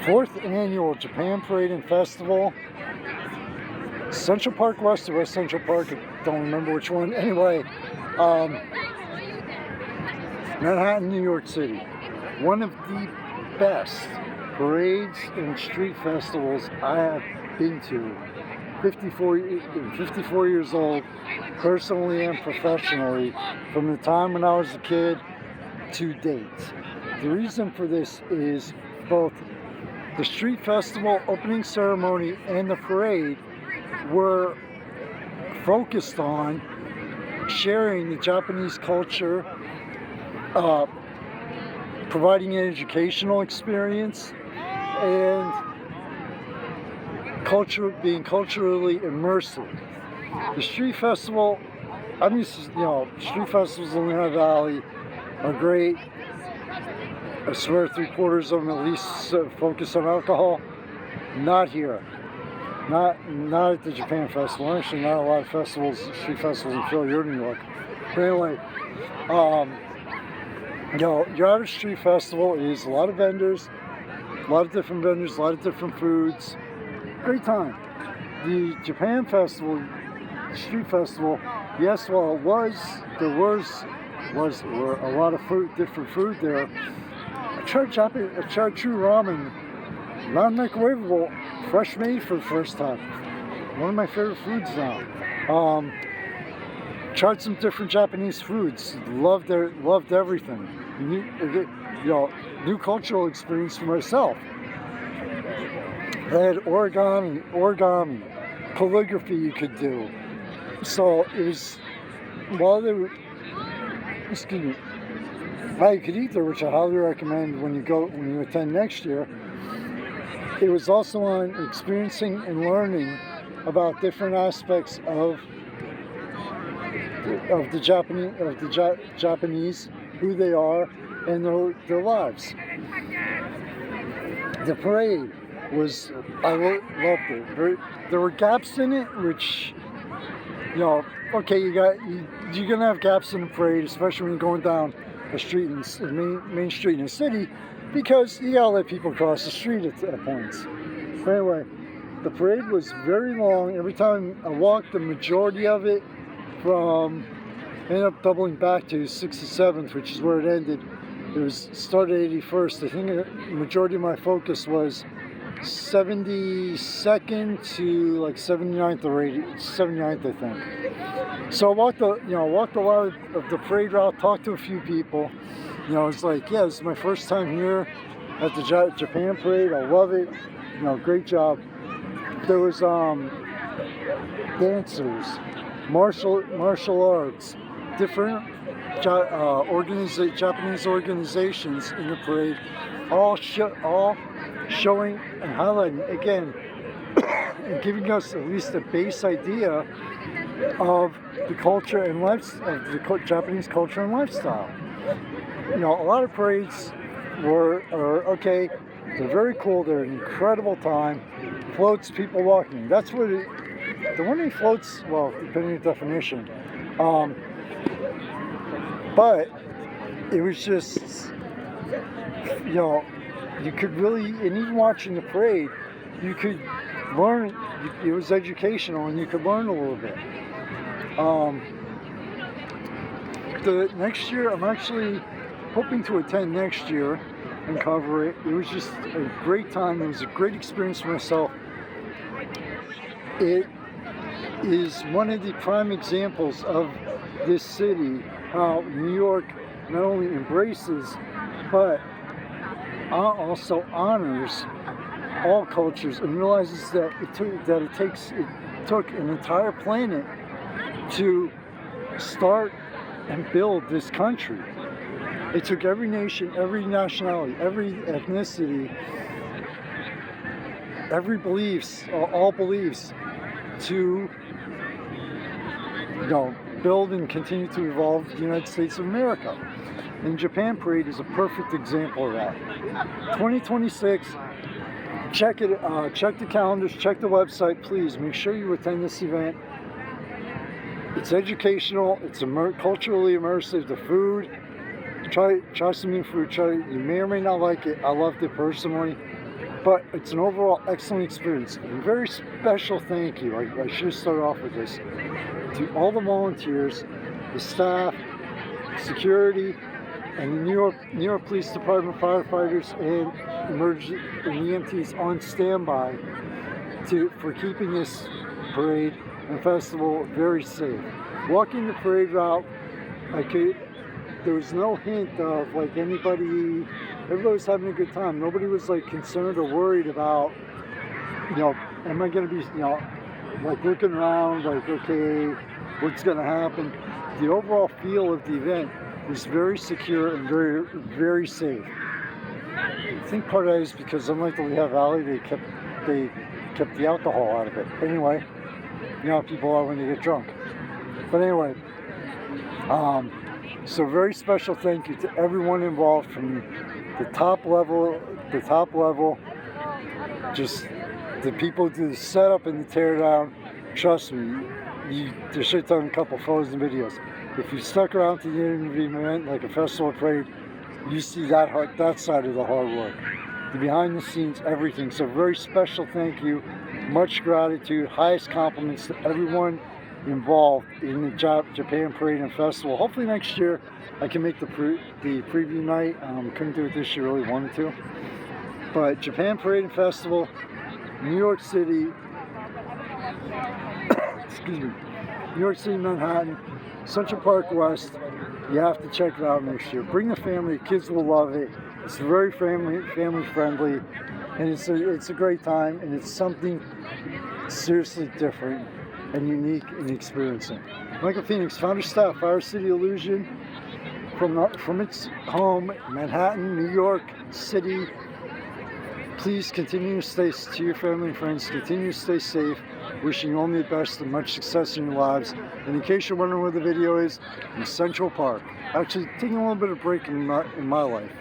Fourth annual Japan Parade and Festival. Central Park West or West Central Park, I don't remember which one. Anyway, Manhattan, New York City. One of the best parades and street festivals I have been to. 54 years old, personally and professionally, from the time when I was a kid to date. The reason for this is both the street festival opening ceremony and the parade were focused on sharing the Japanese culture, providing an educational experience, and being culturally immersive. The street festival, I'm used to, street festivals in the Lehigh Valley are great. I swear 3/4 of them at least focus on alcohol. Not here. Not at the Japan Festival. Actually, not a lot of festivals, street festivals in Philly or New York. But anyway, your average street festival is a lot of vendors, a lot of different vendors, a lot of different foods. Great time. The Japan Festival, street festival, yes, while there were a lot of different food there. I tried true ramen, non-microwavable, fresh made for the first time. One of my favorite foods now. Tried some different Japanese foods. Loved everything. New cultural experience for myself. They had origami, calligraphy you could do. So it was, how you could eat there, which I highly recommend when you attend next year. It was also on experiencing and learning about different aspects of the Japanese, who they are, and their lives. The parade was, I loved it. There were gaps in it, which, okay, you're gonna have gaps in the parade, especially when you're going down a street main street in the city, because you gotta let people cross the street at points. But anyway, the parade was very long. Every time I walked, the majority of it ended up doubling back to 67th, which is where it ended. It was started 81st. I think the majority of my focus was 72nd to like 79th or 79th, I think. So I walked a lot of the parade route, talked to a few people. It's like, yeah, this is my first time here at the Japan Parade. I love it. Great job. There was dancers, martial arts, different Japanese organizations in the parade, all showing and highlighting, again, and giving us at least a base idea of the culture and of the Japanese culture and lifestyle. A lot of parades are okay. They're very cool. They're an incredible time. Floats, people walking. That's what there weren't any floats, well, depending on the definition. But it was just, you could really, and even watching the parade, you could learn. It was educational, and you could learn a little bit. The next year, I'm actually hoping to attend next year and cover it. It was just a great time. It was a great experience for myself. It is one of the prime examples of this city, how New York not only embraces, but also honors all cultures, and realizes that it took an entire planet to start and build this country. It took every nation, every nationality, every ethnicity, all beliefs to build and continue to evolve the United States of America. And Japan Parade is a perfect example of that. 2026, check the calendars, check the website, please. Make sure you attend this event. It's educational, it's culturally immersive. The food, try some new food. You may or may not like it. I loved it personally. But it's an overall excellent experience. And a very special thank you, I should have started off with this, to all the volunteers, the staff, security, and the New York Police Department firefighters and emergency and EMTs on standby for keeping this parade and festival very safe. Walking the parade route, there was no hint of like everybody was having a good time. Nobody was like concerned or worried about, am I going to be, like looking around, like, okay, what's going to happen? The overall feel of the event was very secure and very, very safe. I think part of that is because unlike the Lehigh Valley, they kept the alcohol out of it. Anyway, how people are when they get drunk. But anyway, so very special thank you to everyone involved from the top level, just the people who do the setup and the tear down. Trust me, there should have done a couple photos and videos. If you stuck around to the end of the event, like a festival parade, you see that side of the hard work. The behind the scenes, everything. So very special thank you, much gratitude, highest compliments to everyone involved in the Japan Parade and Festival. Hopefully next year I can make the preview night. Couldn't do it this year, really wanted to. But Japan Parade and Festival, New York City, excuse me, New York City, Manhattan, Central Park West. You have to check it out next year. Bring the family, the kids will love it. It's very family friendly, and it's a great time, and it's something seriously different and unique in experiencing. Michael Phoenix, founder staff, Fire City Illusion, from its home, Manhattan, New York City. Please continue to stay to your family and friends. Continue to stay safe. Wishing you only the best and much success in your lives. And in case you're wondering where the video is, in Central Park. Actually, taking a little bit of break in my life.